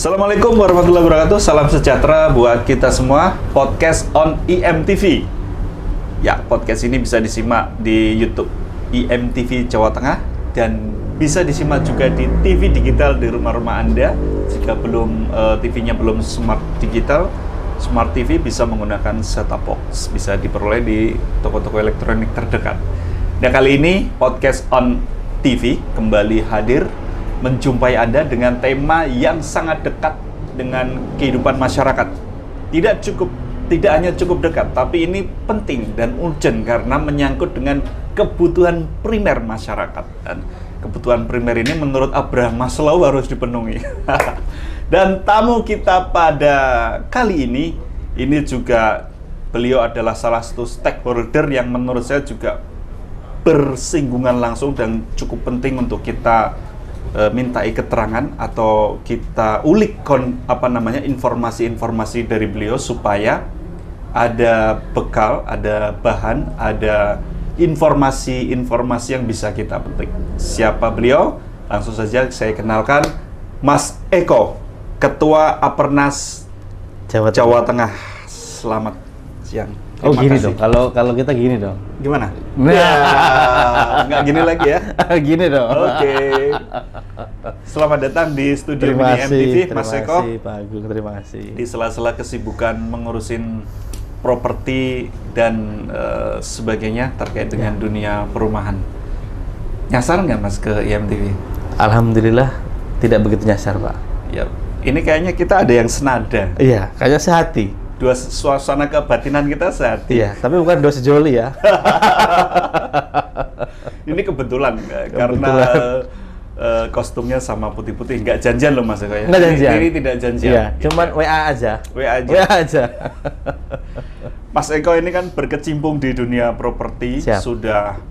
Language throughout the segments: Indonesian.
Assalamualaikum warahmatullahi wabarakatuh. Salam sejahtera buat kita semua. Podcast on IMTV. Ya, podcast ini bisa disimak di YouTube IMTV Jawa Tengah dan bisa disimak juga di TV digital di rumah-rumah Anda. Jika belum TV-nya belum smart digital, Smart TV bisa menggunakan set-top box. Bisa diperoleh di toko-toko elektronik terdekat. Nah, kali ini podcast on TV kembali hadir menjumpai Anda dengan tema yang sangat dekat dengan kehidupan masyarakat. Tidak hanya cukup dekat, tapi ini penting dan urgent karena menyangkut dengan kebutuhan primer masyarakat. Dan kebutuhan primer ini menurut Abraham Maslow harus dipenuhi. Dan tamu kita pada kali ini juga beliau adalah salah satu stakeholder yang menurut saya juga bersinggungan langsung dan cukup penting untuk kita mintai keterangan atau kita ulik informasi-informasi dari beliau supaya ada bekal, ada bahan, ada informasi-informasi yang bisa kita petik. Siapa beliau? Langsung saja saya kenalkan Mas Eko, Ketua Apernas Jawa Tengah. Selamat siang. Oh gini dong, kalau kita gini dong. Gimana? Nah, nggak gini lagi ya? Gini dong. Oke. Selamat datang di studio Mini MTV, Mas Eko. Terima kasih Pak Agung, terima kasih. Di sela-sela kesibukan mengurusin properti dan sebagainya terkait dengan dunia perumahan. Nyasar nggak Mas ke IMTV? Alhamdulillah tidak begitu nyasar Pak. Ya, ini kayaknya kita ada yang senada. Iya, kayaknya sehati. Dua suasana kebatinan kita sehati. Iya, tapi bukan dua sejoli ya. Ini kebetulan. Karena kostumnya sama putih-putih. Nggak janjian loh Mas Eko ya? Nggak janjian. Ini tidak janjian. Iya, cuman WA aja. WA aja. Mas Eko ini kan berkecimpung di dunia properti. Siap. Sudah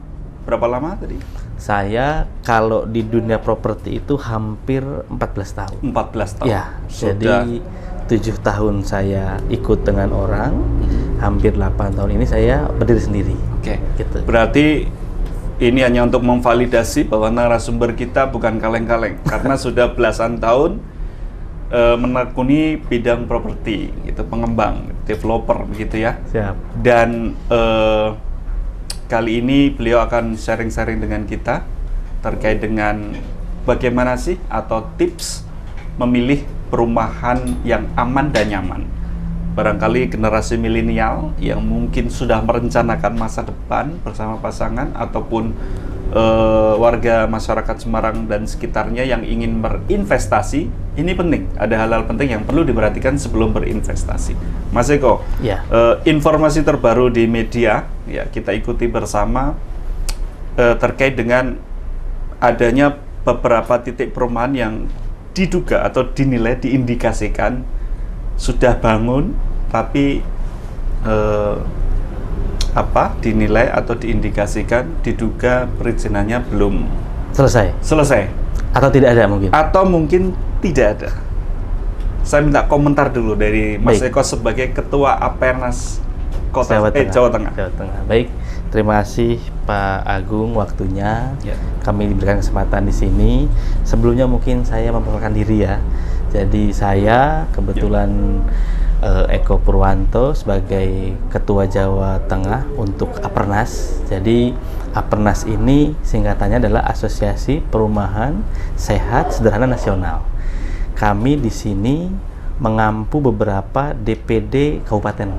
berapa lama tadi? Saya kalau di dunia properti itu hampir 14 tahun. 14 tahun. Ya, sudah. jadi 7 tahun saya ikut dengan orang, hampir 8 tahun ini saya berdiri sendiri. Oke. Gitu. Berarti ini hanya untuk memvalidasi bahwa narasumber kita bukan kaleng-kaleng karena sudah belasan tahun menekuni bidang properti, gitu, pengembang, developer, begitu ya. Siap. Dan kali ini beliau akan sharing-sharing dengan kita terkait dengan bagaimana sih atau tips memilih perumahan yang aman dan nyaman. Barangkali generasi milenial yang mungkin sudah merencanakan masa depan bersama pasangan ataupun warga masyarakat Semarang dan sekitarnya yang ingin berinvestasi, ini penting. Ada hal-hal penting yang perlu diperhatikan sebelum berinvestasi. Mas Eko, ya. Informasi terbaru di media, ya kita ikuti bersama terkait dengan adanya beberapa titik perumahan yang diduga atau dinilai diindikasikan sudah bangun tapi dinilai atau diindikasikan diduga perizinannya belum selesai atau tidak ada mungkin tidak ada. Saya minta komentar dulu dari Mas Baik. Eko sebagai Ketua Apernas Jawa Tengah. Baik, terima kasih Pak Agung waktunya. Ya. Kami diberikan kesempatan di sini. Sebelumnya mungkin saya memperkenalkan diri ya. Jadi saya kebetulan Eko Purwanto sebagai Ketua Jawa Tengah untuk Apernas. Jadi Apernas ini singkatannya adalah Asosiasi Perumahan Sehat Sederhana Nasional. Kami di sini mengampu beberapa DPD kabupaten.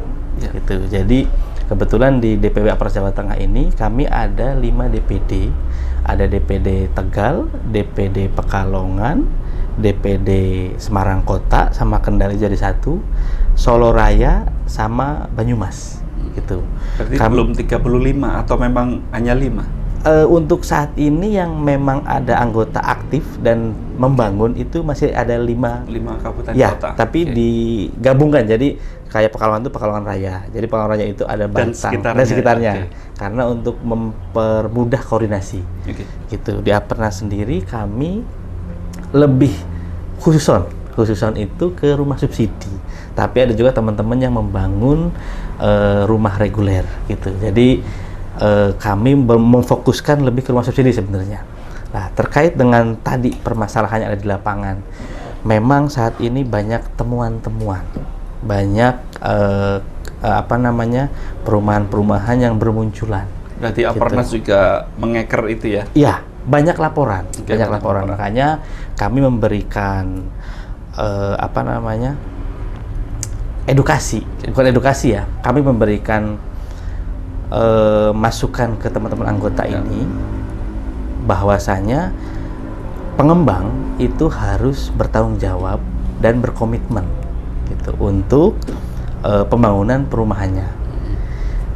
Ya. Gitu. Jadi kebetulan di DPW Apernas Jawa Tengah ini kami ada 5 DPD. Ada DPD Tegal, DPD Pekalongan, DPD Semarang Kota sama Kendal jadi 1, Solo Raya sama Banyumas gitu. Berarti belum 35 atau memang hanya 5? Untuk saat ini yang memang ada anggota aktif dan membangun itu masih ada 5 kabupaten ya, kota. tapi digabungkan jadi kayak Pekalongan itu Pekalongan Raya. Jadi Pekalongan Raya itu ada Bantang dan sekitarnya. Karena untuk mempermudah koordinasi. Gitu. Di Apernas sendiri kami lebih khususon itu ke rumah subsidi. Tapi ada juga teman-teman yang membangun rumah reguler gitu. Jadi kami memfokuskan lebih ke rumah subsidi sebenarnya. Nah, terkait dengan tadi permasalahannya ada di lapangan. memang saat ini banyak temuan-temuan, banyak perumahan-perumahan yang bermunculan. Berarti Apernas juga mengeker itu ya? Iya, banyak laporan, Oke, banyak laporan. Makanya kami memberikan edukasi, bukan edukasi ya. Kami memberikan masukan ke teman-teman anggota ini bahwasanya pengembang itu harus bertanggung jawab dan berkomitmen gitu untuk pembangunan perumahannya.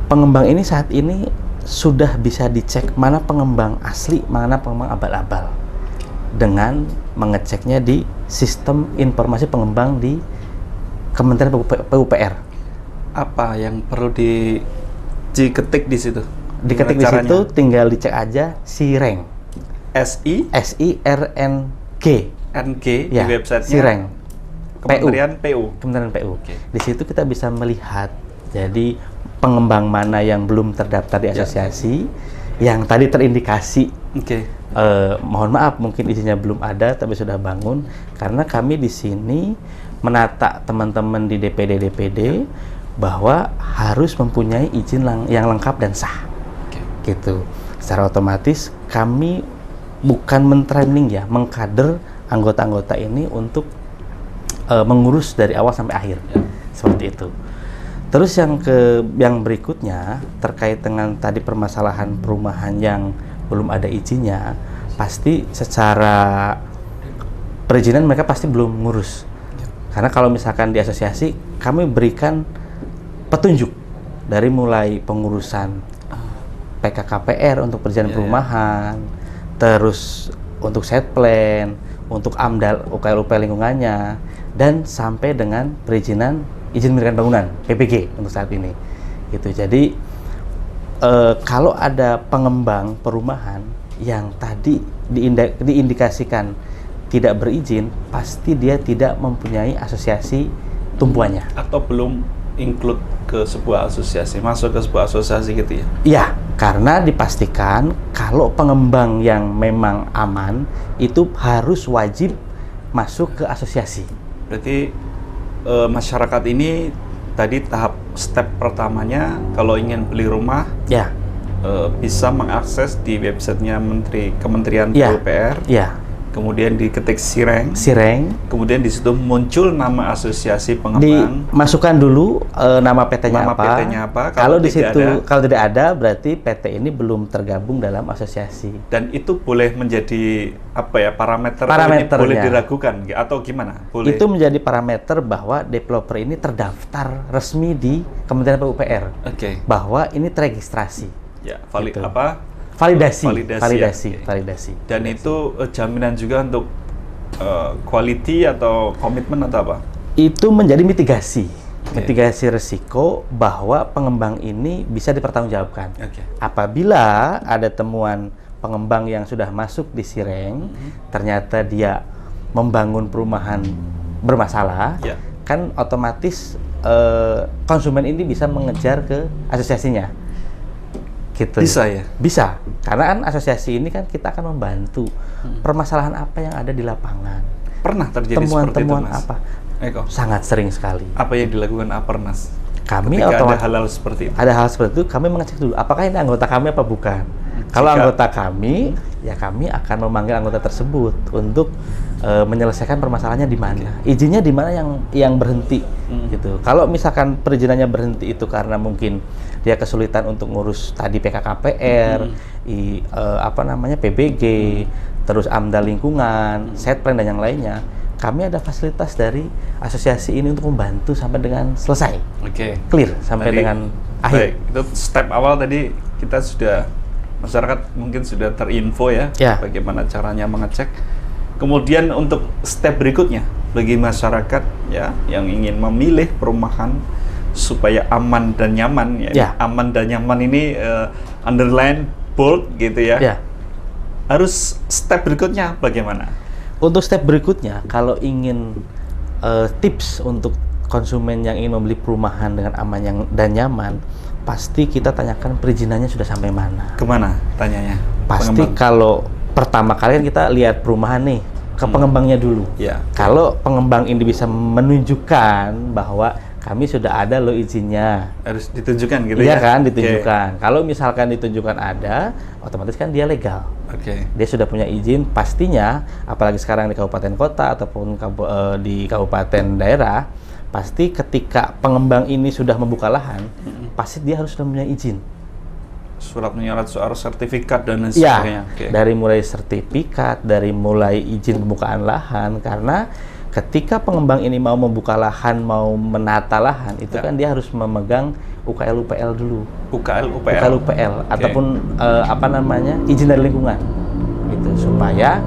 Pengembang ini saat ini sudah bisa dicek mana pengembang asli, mana pengembang abal-abal dengan mengeceknya di sistem informasi pengembang di Kementerian PUPR. Apa yang perlu diketik di situ? Diketik di situ, tinggal dicek aja SIRENG. SIRNG. NG Ya, di websitenya. SIRENG. Kementerian PU. Kementerian PU. Oke. Di situ kita bisa melihat jadi pengembang mana yang belum terdaftar di asosiasi, yang tadi terindikasi. Oke. Mohon maaf mungkin izinnya belum ada tapi sudah bangun, karena kami di sini menata teman-teman di DPD bahwa harus mempunyai izin yang lengkap dan sah. Gitu. Secara otomatis kami bukan mentraining ya, mengkader anggota-anggota ini untuk mengurus dari awal sampai akhir. Seperti itu. Terus yang berikutnya terkait dengan tadi permasalahan perumahan yang belum ada izinnya, pasti secara perizinan mereka pasti belum ngurus. Karena kalau misalkan di asosiasi kami berikan petunjuk dari mulai pengurusan PKKPR untuk perizinan perumahan, terus untuk set plan, untuk AMDAL, UKL lingkungannya, dan sampai dengan perizinan izin mendirikan bangunan PPG untuk saat ini. Gitu. Jadi kalau ada pengembang perumahan yang tadi diindikasikan tidak berizin, pasti dia tidak mempunyai asosiasi tumpuannya. Atau belum include ke sebuah asosiasi, masuk ke sebuah asosiasi gitu ya? Iya, karena dipastikan kalau pengembang yang memang aman itu harus wajib masuk ke asosiasi. Berarti masyarakat ini tadi tahap step pertamanya kalau ingin beli rumah Ya, bisa mengakses di websitenya Kementerian Ya. PUPR. ya, Kemudian diketik SIRENG. Kemudian di situ muncul nama asosiasi pengembang. dimasukkan dulu nama PT-nya Nama apa. PT-nya apa, Kalau di tidak situ ada. kalau tidak ada berarti PT ini belum tergabung dalam asosiasi. Dan itu boleh menjadi apa ya, parameter Parameternya. boleh diragukan atau gimana? Boleh. Itu menjadi parameter bahwa developer ini terdaftar resmi di Kementerian PUPR. Oke. Bahwa ini teregistrasi. Ya, Gitu. Validasi Validasi. Dan itu jaminan juga untuk quality atau komitmen atau apa? Itu menjadi mitigasi. Oke. Mitigasi risiko bahwa pengembang ini bisa dipertanggungjawabkan. Oke. Apabila ada temuan pengembang yang sudah masuk di SIRENG, ternyata dia membangun perumahan bermasalah, Ya. kan otomatis konsumen ini bisa mengejar ke asosiasinya. Gitu. Bisa ya? Bisa. Karena kan asosiasi ini kan kita akan membantu permasalahan apa yang ada di lapangan. Pernah terjadi seperti itu, Temuan-temuan Mas? apa? Eko, Sangat sering sekali. apa yang dilakukan Apernas? Kami Ketika ada otomatis hal-hal seperti itu. ada hal seperti itu, kami mengecek dulu apakah ini anggota kami apa bukan. Kalau Jika- anggota kami, ya kami akan memanggil anggota tersebut untuk menyelesaikan permasalahannya di mana, izinnya di mana yang berhenti, gitu. Kalau misalkan perizinannya berhenti itu karena mungkin dia kesulitan untuk ngurus tadi PKKPR, PBG, terus AMDAL lingkungan, set plan dan yang lainnya, kami ada fasilitas dari asosiasi ini untuk membantu sampai dengan selesai. Oke. Clear sampai Tadi- dengan Baik, akhir. itu step awal tadi kita sudah, masyarakat mungkin sudah terinfo ya, Ya. bagaimana caranya mengecek. Kemudian untuk step berikutnya bagi masyarakat ya yang ingin memilih perumahan supaya aman dan nyaman ya. Ya. Aman dan nyaman ini underline bold gitu ya. Ya. Harus step berikutnya bagaimana? Untuk step berikutnya, kalau ingin tips untuk konsumen yang ingin membeli perumahan dengan aman dan nyaman, pasti kita tanyakan perizinannya sudah sampai mana. Kemana tanyanya? Pasti Pengembang. kalau pertama kali kan kita lihat perumahan nih, ke pengembangnya dulu. Ya. Kalau pengembang ini bisa menunjukkan bahwa kami sudah ada loh izinnya. Harus ditunjukkan gitu Iya ya? kan, ditunjukkan. Kalau misalkan ditunjukkan ada, otomatis kan dia legal. Oke. Dia sudah punya izin, pastinya, apalagi sekarang di kabupaten kota ataupun di kabupaten daerah, pasti ketika pengembang ini sudah membuka lahan, pasti dia harus sudah punya izin. Surat menyurat soal sertifikat dan lain Ya, sebagainya. Oke. dari mulai sertifikat, dari mulai izin pembukaan lahan, karena ketika pengembang ini mau membuka lahan, mau menata lahan, itu kan dia harus memegang UKL-UPL dulu. UKL-UPL. UKL-UPL ataupun izin dari lingkungan, gitu, supaya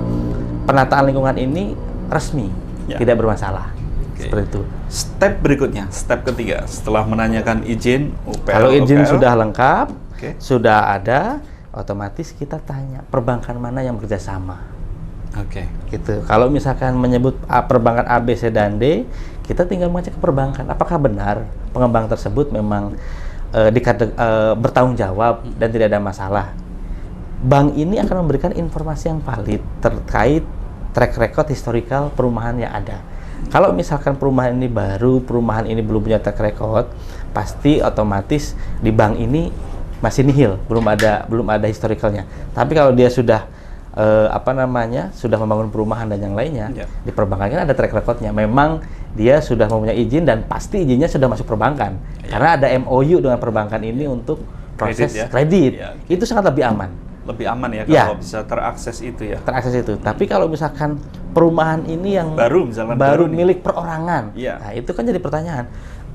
penataan lingkungan ini resmi, tidak bermasalah. Seperti itu. Step berikutnya, step ketiga, setelah menanyakan izin UPL. Kalau izin UPL, sudah lengkap, sudah ada, otomatis kita tanya perbankan mana yang bekerjasama. Oke. Gitu. Kalau misalkan menyebut perbankan A, B, C, dan D, kita tinggal mengecek ke perbankan apakah benar pengembang tersebut memang bertanggung jawab dan tidak ada masalah. Bank ini akan memberikan informasi yang valid terkait track record historical perumahan yang ada. Kalau misalkan perumahan ini baru, perumahan ini belum punya track record, pasti otomatis di bank ini masih nihil, belum ada historicalnya. Tapi kalau dia sudah sudah membangun perumahan dan yang lainnya, di perbankan kan ada track recordnya. Memang dia sudah mempunyai izin dan pasti izinnya sudah masuk perbankan. Karena ada MOU dengan perbankan ini untuk proses kredit. Itu sangat lebih aman. Lebih aman ya kalau bisa terakses itu ya. Terakses itu. Tapi kalau misalkan perumahan ini yang baru milik perorangan, nah itu kan jadi pertanyaan.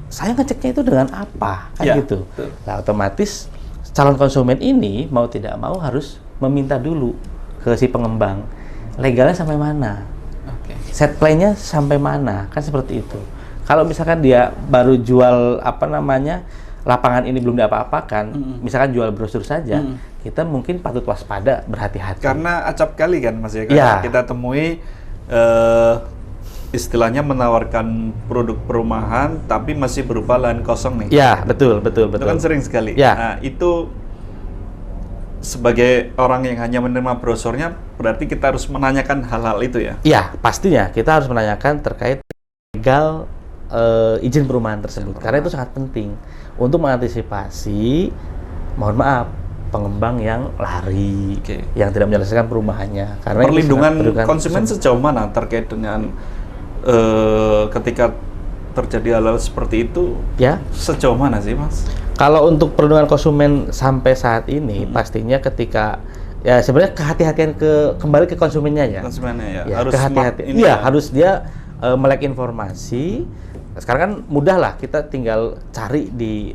Saya ngeceknya itu dengan apa? Kan gitu. Nah, otomatis calon konsumen ini mau tidak mau harus meminta dulu ke si pengembang, legalnya sampai mana, set plan-nya sampai mana, kan seperti itu. Kalau misalkan dia baru jual lapangan ini belum diapa-apakan, misalkan jual brosur saja, kita mungkin patut waspada, berhati-hati. Karena acap kali kan Mas ya, kita temui istilahnya menawarkan produk perumahan tapi masih berupa lahan kosong nih. Ya, betul. Itu kan sering sekali. Nah, itu sebagai orang yang hanya menerima brosurnya, berarti kita harus menanyakan hal-hal itu ya? Iya, pastinya kita harus menanyakan terkait legal izin perumahan tersebut. Karena itu sangat penting untuk mengantisipasi, mohon maaf, pengembang yang lari, yang tidak menyelesaikan perumahannya. Karena perlindungan konsumen sejauh mana terkait dengan ketika terjadi hal-hal seperti itu, sejauh mana sih Mas? Kalau untuk perlindungan konsumen sampai saat ini, pastinya ketika sebenarnya kehati-hatian kembali ke konsumennya ya. Konsumennya harus kehati-hatian. Iya, harus dia melek informasi. Sekarang kan mudah lah, kita tinggal cari di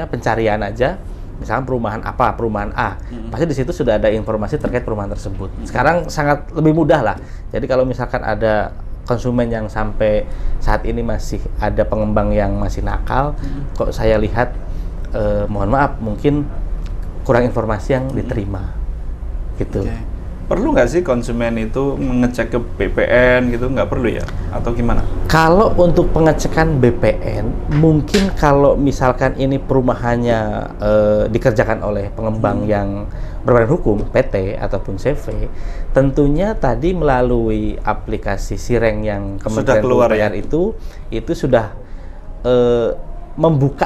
pencarian aja. Misalkan perumahan apa, perumahan A, pasti di situ sudah ada informasi terkait perumahan tersebut. Sekarang sangat lebih mudah lah. Jadi kalau misalkan ada konsumen yang sampai saat ini masih ada pengembang yang masih nakal, kok saya lihat mohon maaf mungkin kurang informasi yang diterima gitu. Perlu nggak sih konsumen itu mengecek ke BPN gitu, nggak perlu ya? Atau gimana? Kalau untuk pengecekan BPN, mungkin kalau misalkan ini perumahannya dikerjakan oleh pengembang yang berbadan hukum, PT ataupun CV, tentunya tadi melalui aplikasi Sireng yang Kementerian Pupr itu sudah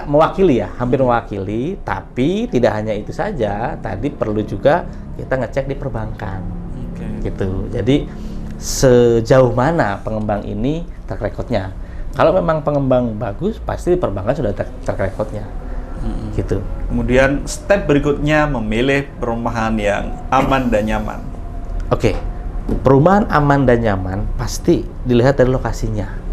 mewakili ya, hampir mewakili, tapi tidak hanya itu saja, tadi perlu juga kita ngecek di perbankan, gitu. Jadi sejauh mana pengembang ini track record-nya. Kalau memang pengembang bagus, pasti perbankan sudah track record-nya, gitu. Kemudian step berikutnya memilih perumahan yang aman dan nyaman. Perumahan aman dan nyaman pasti dilihat dari lokasinya.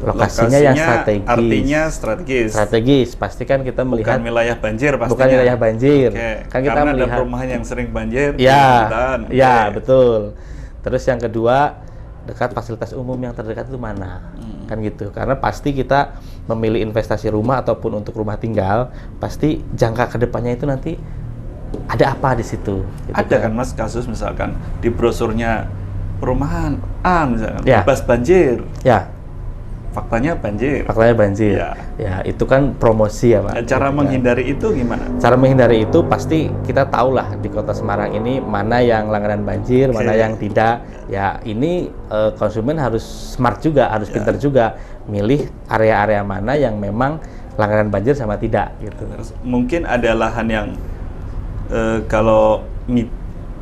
Lokasinya yang strategis. Artinya strategis. Pasti kan kita melihat bukan wilayah banjir pastinya. Bukan wilayah banjir. Kan kita karena melihat ada perumahan yang sering banjir. Ya, betul. Terus yang kedua, dekat fasilitas umum yang terdekat itu mana? Kan gitu. Karena pasti kita memilih investasi rumah ataupun untuk rumah tinggal, pasti jangka kedepannya itu nanti ada apa di situ. Gitu ada kan Mas kasus misalkan di brosurnya perumahan A misalkan bebas banjir. Ya. faktanya banjir. Faktanya banjir. Ya. Ya, itu kan promosi ya, Pak. Cara Gitu kan. menghindari itu gimana? Cara menghindari itu pasti kita tahulah di Kota Semarang ini mana yang langganan banjir, mana yang tidak. Ya, ini konsumen harus smart juga, harus pintar juga milih area-area mana yang memang langganan banjir sama tidak gitu. Terus, mungkin ada lahan yang kalau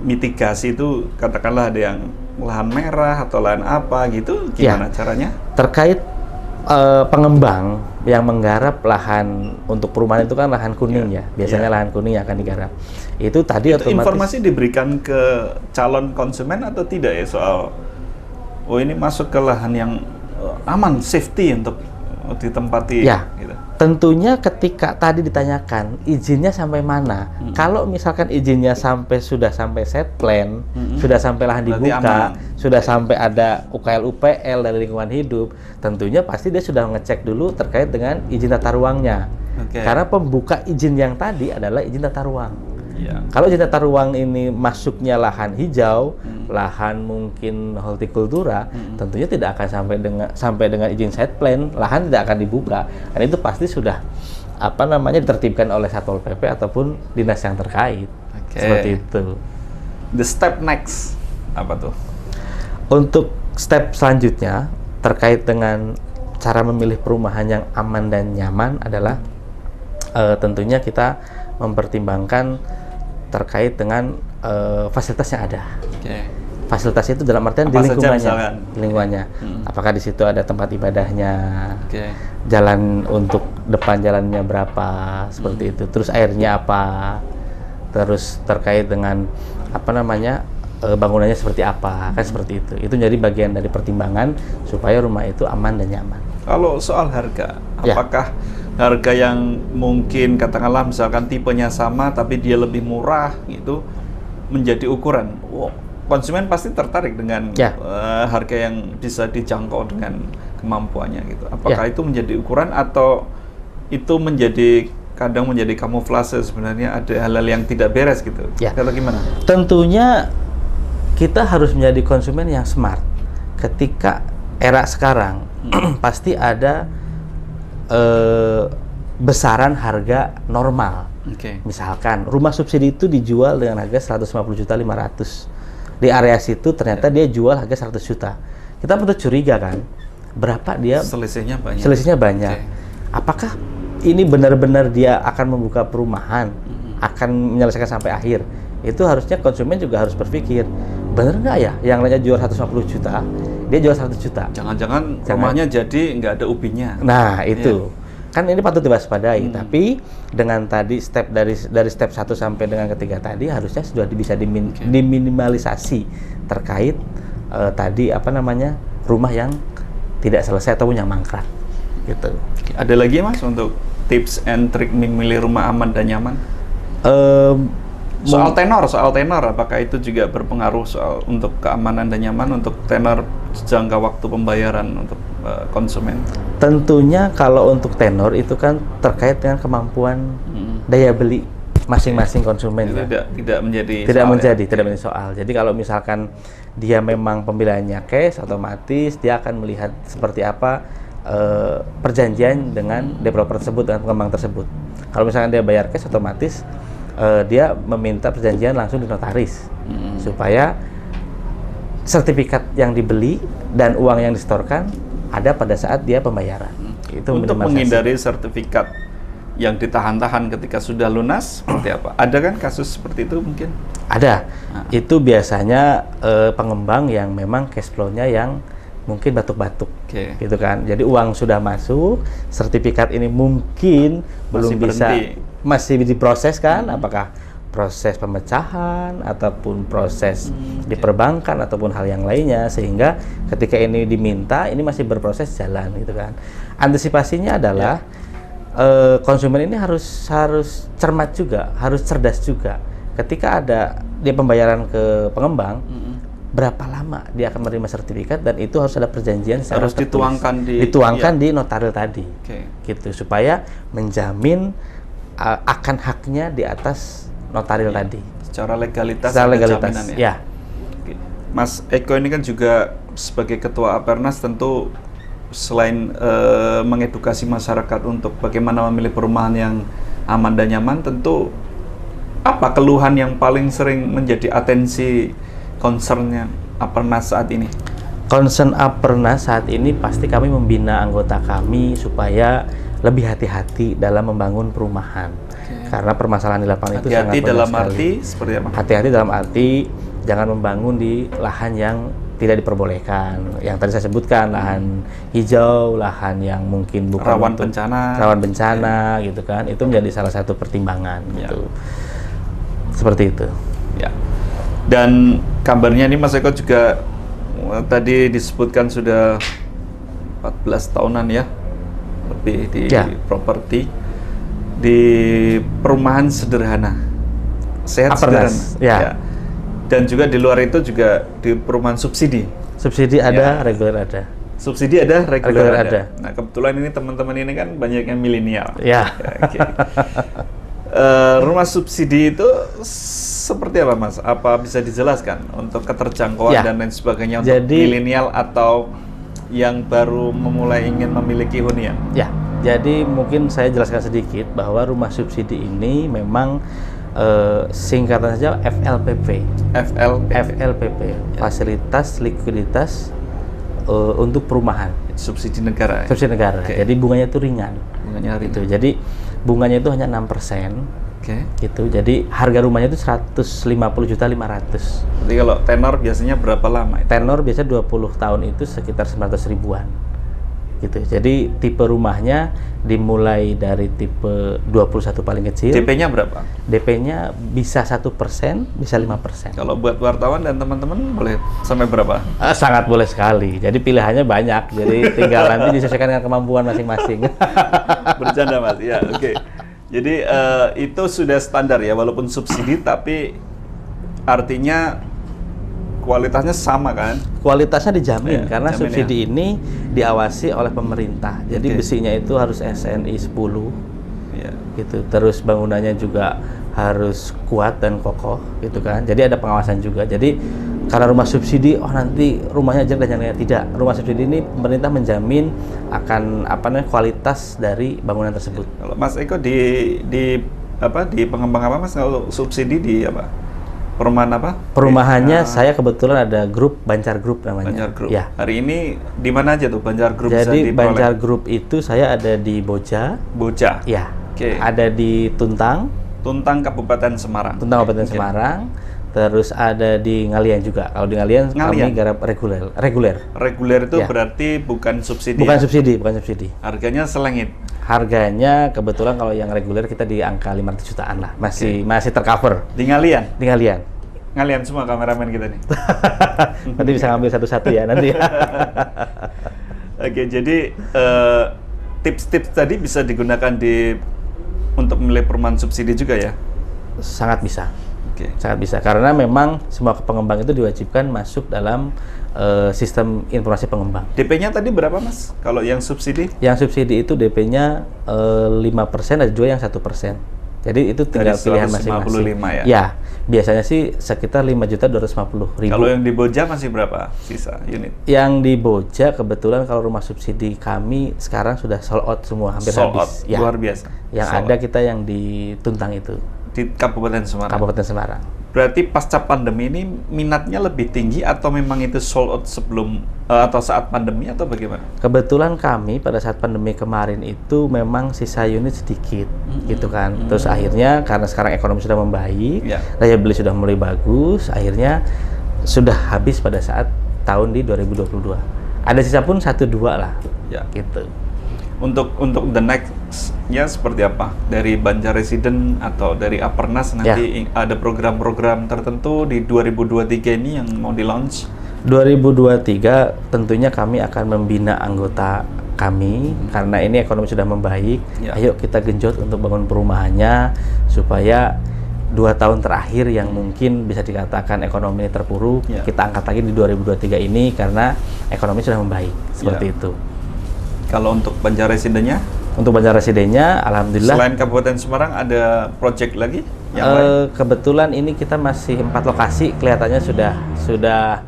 mitigasi itu katakanlah ada yang lahan merah atau lahan apa gitu, gimana caranya? Terkait pengembang yang menggarap lahan untuk perumahan itu kan lahan kuning ya, biasanya lahan kuning yang akan digarap. Itu tadi Itu otomatis informasi diberikan ke calon konsumen atau tidak ya soal ini masuk ke lahan yang aman, safety untuk ditempati gitu. Tentunya ketika tadi ditanyakan izinnya sampai mana, kalau misalkan izinnya sudah sampai set plan, sudah sampai lahan Berarti dibuka, aman. sudah sampai ada UKL UPL dari lingkungan hidup, tentunya pasti dia sudah ngecek dulu terkait dengan izin tata ruangnya. Karena pembuka izin yang tadi adalah izin tata ruang. Kalau izin tata ruang ini masuknya lahan hijau, lahan mungkin hortikultura, tentunya tidak akan sampai dengan izin site plan, lahan tidak akan dibuka. Dan itu pasti sudah ditertibkan oleh Satpol PP ataupun dinas yang terkait. Seperti itu. The step next apa tuh? Untuk step selanjutnya terkait dengan cara memilih perumahan yang aman dan nyaman adalah tentunya kita mempertimbangkan terkait dengan fasilitas yang ada. Fasilitas itu dalam artian di lingkungannya. Apakah di situ ada tempat ibadahnya, jalan untuk depan jalannya berapa, seperti itu. Terus airnya apa, terus terkait dengan bangunannya seperti apa, kan seperti itu. Itu jadi bagian dari pertimbangan supaya rumah itu aman dan nyaman. Kalau soal harga, apakah harga yang mungkin katakanlah misalkan tipenya sama tapi dia lebih murah gitu menjadi ukuran? Konsumen pasti tertarik dengan harga yang bisa dijangkau dengan kemampuannya gitu. Apakah itu menjadi ukuran atau itu kadang menjadi kamuflase sebenarnya ada hal-hal yang tidak beres gitu? Kalau gimana? Tentunya kita harus menjadi konsumen yang smart. Ketika era sekarang pasti ada besaran harga normal. Misalkan rumah subsidi itu dijual dengan harga 150.500.000. Di area situ ternyata dia jual harga 100 juta. Kita patut curiga kan, berapa dia selisihnya banyak. Apakah ini benar-benar dia akan membuka perumahan, akan menyelesaikan sampai akhir? Itu harusnya konsumen juga harus berpikir, benar nggak ya yang lainnya jual 150 juta, dia jual 100 juta. Jangan rumahnya jadi nggak ada ubinya. Nah, itu. Kan ini patut diwaspadai, tapi dengan tadi step dari step 1 sampai dengan ketiga tadi harusnya sudah bisa diminimalisasi terkait rumah yang tidak selesai ataupun yang mangkrak gitu. Ada lagi Mas untuk tips and trick memilih rumah aman dan nyaman? Soal tenor, apakah itu juga berpengaruh soal untuk keamanan dan nyaman untuk tenor jangka waktu pembayaran untuk konsumen? Tentunya kalau untuk tenor itu kan terkait dengan kemampuan daya beli masing-masing konsumen. Itu tidak menjadi soal. Jadi kalau misalkan dia memang pembeliannya cash, otomatis dia akan melihat seperti apa perjanjian dengan developer tersebut, dengan pengembang tersebut. Kalau misalkan dia bayar cash, otomatis dia meminta perjanjian langsung di notaris supaya sertifikat yang dibeli dan uang yang disetorkan ada pada saat dia pembayaran. Itu untuk menghindari sertifikat yang ditahan-tahan ketika sudah lunas seperti apa? Ada kan kasus seperti itu mungkin? Ada. Itu biasanya pengembang yang memang cash flow-nya yang mungkin batuk-batuk, gitu kan. Jadi uang sudah masuk, sertifikat ini mungkin masih diproses kan, apakah proses pemecahan ataupun proses di perbankan ataupun hal yang lainnya, sehingga ketika ini diminta ini masih berproses jalan gitu kan. Antisipasinya adalah konsumen ini harus cermat juga, harus cerdas juga. Ketika ada dia pembayaran ke pengembang, berapa lama dia akan menerima sertifikat, dan itu harus ada perjanjian secara harus dituangkan di notaril tadi, gitu, supaya menjamin akan haknya di atas notaril tadi. Secara legalitas. Jaminan, Mas Eko ini kan juga sebagai ketua Apernas tentu selain mengedukasi masyarakat untuk bagaimana memilih perumahan yang aman dan nyaman, tentu apa keluhan yang paling sering menjadi atensi concernnya Apernas saat ini? Concern Apernas saat ini pasti kami membina anggota kami supaya lebih hati-hati dalam membangun perumahan. Karena permasalahan di lapangan itu sangat Hati-hati banyak dalam sekali. arti seperti apa? Hati-hati dalam arti jangan membangun di lahan yang tidak diperbolehkan. Yang tadi saya sebutkan, lahan hijau, lahan yang mungkin bukan Rawan untuk bencana. rawan bencana gitu kan. Itu menjadi salah satu pertimbangan gitu. Seperti itu. Ya. Dan kabarnya ini Mas Eko juga tadi disebutkan sudah 14 tahunan ya lebih di properti, di perumahan sederhana, sehat Apernas, sederhana. Ya. Dan juga di luar itu juga di perumahan subsidi. Subsidi ada, reguler ada. Subsidi ada, reguler Reguler ada. ada. Nah kebetulan ini teman-teman ini kan banyak yang milenial. Ya. Oke. Rumah subsidi itu seperti apa Mas? Apa bisa dijelaskan untuk keterjangkauan dan lain sebagainya untuk milenial atau yang baru memulai ingin memiliki hunian? Ya, jadi mungkin saya jelaskan sedikit bahwa rumah subsidi ini memang singkatan saja FLPP. FLPP, fasilitas likuiditas untuk perumahan. Subsidi negara. Subsidi negara. Okay. Jadi bunganya itu ringan. Bunganya ringan. Gitu. Jadi bunganya itu hanya 6%. Oke. Gitu. Jadi harga rumahnya itu 150.500.000. Jadi kalau tenor biasanya berapa lama itu? Tenor biasanya 20 tahun itu sekitar 900 ribuan. Gitu. Jadi tipe rumahnya dimulai dari tipe 21 paling kecil. DP-nya berapa? DP-nya bisa 1%, bisa 5%. Kalau buat wartawan dan teman-teman boleh sampai berapa? Sangat boleh sekali. Jadi pilihannya banyak. Jadi tinggal nanti disesuaikan dengan kemampuan masing-masing. Bercanda Mas, ya oke. Jadi itu sudah standar ya, walaupun subsidi tapi artinya kualitasnya sama kan? Kualitasnya dijamin karena dijamin, subsidi ini diawasi oleh pemerintah. Jadi besinya itu harus SNI 10. Ya. Gitu. Terus bangunannya juga harus kuat dan kokoh gitu kan. Jadi ada pengawasan juga. Jadi karena rumah subsidi nanti rumahnya jelek dan lain-lain, tidak. Rumah subsidi ini pemerintah menjamin akan kualitas dari bangunan tersebut. Kalau Mas Eko di pengembang apa Mas, kalau subsidi di apa? Perumahan apa? Perumahannya saya kebetulan ada grup Bancar Group namanya. Bancar Group. Ya. Hari ini di mana aja tuh Bancar Group? Jadi Bancar Group itu saya ada di Boja. Boja. Ya. Oke. Ada di Tuntang. Tuntang Kabupaten Semarang. Tuntang Kabupaten Semarang. Terus ada di Ngalian juga. Kalau di Ngalian kami garap reguler. Reguler itu berarti bukan subsidi. Bukan subsidi, bukan subsidi. Harganya selengit. Harganya kebetulan kalau yang reguler kita di angka 500 jutaan lah. Masih tercover. Di Ngalian. Di Ngalian. Ngalian semua kameramen kita nih. Nanti bisa ngambil satu-satu ya nanti. Oke, jadi tips-tips tadi bisa digunakan untuk memilih perumahan subsidi juga ya? Sangat bisa. Oke. Sangat bisa karena memang semua pengembang itu diwajibkan masuk dalam sistem informasi pengembang. DP-nya tadi berapa Mas? Kalau yang subsidi? Yang subsidi itu DP-nya 5%, ada juga yang 1%. Jadi itu tinggal pilihan masing-masing. Ya, biasanya sih sekitar 5.250.000. Kalau yang di Boja masih berapa sisa unit? Yang di Boja kebetulan kalau rumah subsidi kami sekarang sudah sold out semua, hampir sold habis. Out. Ya. Luar biasa. Yang ada kita yang di Tuntang itu. Di Kabupaten Semarang. Kabupaten Semarang. Berarti pasca pandemi ini minatnya lebih tinggi atau memang itu sold out sebelum atau saat pandemi atau bagaimana? Kebetulan kami pada saat pandemi kemarin itu memang sisa unit sedikit gitu kan. Terus akhirnya karena sekarang ekonomi sudah membaik, daya beli sudah mulai bagus, akhirnya sudah habis pada saat tahun di 2022. Ada sisa pun 1-2 lah. Ya. Gitu. Untuk the next-nya seperti apa? Dari Banjar Resident atau dari Apernas nanti ada program-program tertentu di 2023 ini yang mau di-launch? 2023 tentunya kami akan membina anggota kami karena ini ekonomi sudah membaik. Ayo kita genjot untuk bangun perumahannya supaya 2 tahun terakhir yang mungkin bisa dikatakan ekonomi terpuruk, kita angkat lagi di 2023 ini karena ekonomi sudah membaik. Seperti itu. Kalau untuk Banjar Resident-nya? Untuk Banjar Resident-nya, alhamdulillah. Selain Kabupaten Semarang, ada project lagi yang lain? Kebetulan ini kita masih 4 lokasi, kelihatannya sudah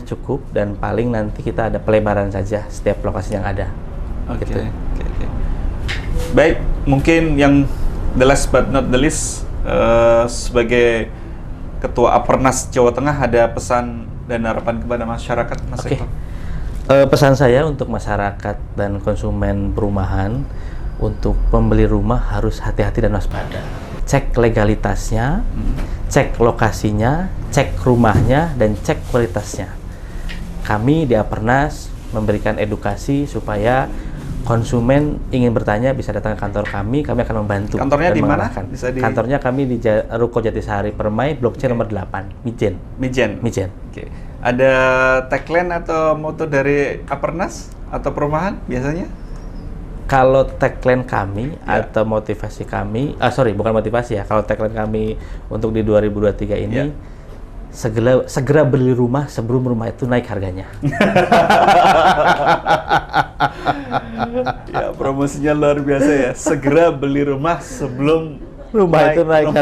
cukup, dan paling nanti kita ada pelebaran saja setiap lokasi yang ada. Oke. Gitu. Baik, mungkin yang the last but not the least, sebagai Ketua Apernas Jawa Tengah, ada pesan dan harapan kepada masyarakat, Mas Oke. Eko? Pesan saya untuk masyarakat dan konsumen perumahan, untuk membeli rumah harus hati-hati dan waspada. Cek legalitasnya, cek lokasinya, cek rumahnya, dan cek kualitasnya. Kami di Apernas memberikan edukasi supaya konsumen ingin bertanya bisa datang ke kantor kami akan membantu. Kantornya dan di mana? mengarahkan. Bisa Kantornya kami di Ruko Jatisari Permai, Blok C nomor 8, Mijen. Mijen. Oke. Ada tagline atau moto dari Apernas atau perumahan biasanya? Kalau tagline kami atau motivasi kami, bukan motivasi ya. Kalau tagline kami untuk di 2023 ini, segera beli rumah sebelum rumah itu naik harganya. Ya, promosinya luar biasa ya. Segera beli rumah sebelum Rumah itu naik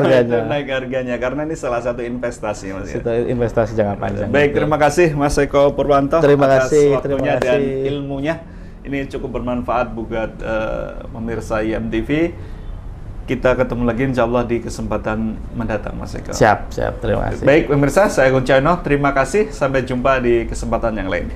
harganya, karena ini salah satu investasi, Mas. Itu investasi jangka panjang. Baik, terima kasih Mas Eko Purwanto atas waktunya dan ilmunya. Ini cukup bermanfaat buat pemirsa IMTV. Kita ketemu lagi insya Allah di kesempatan mendatang, Mas Eko. Siap, terima kasih. Baik pemirsa, saya Guncono, terima kasih. Sampai jumpa di kesempatan yang lain.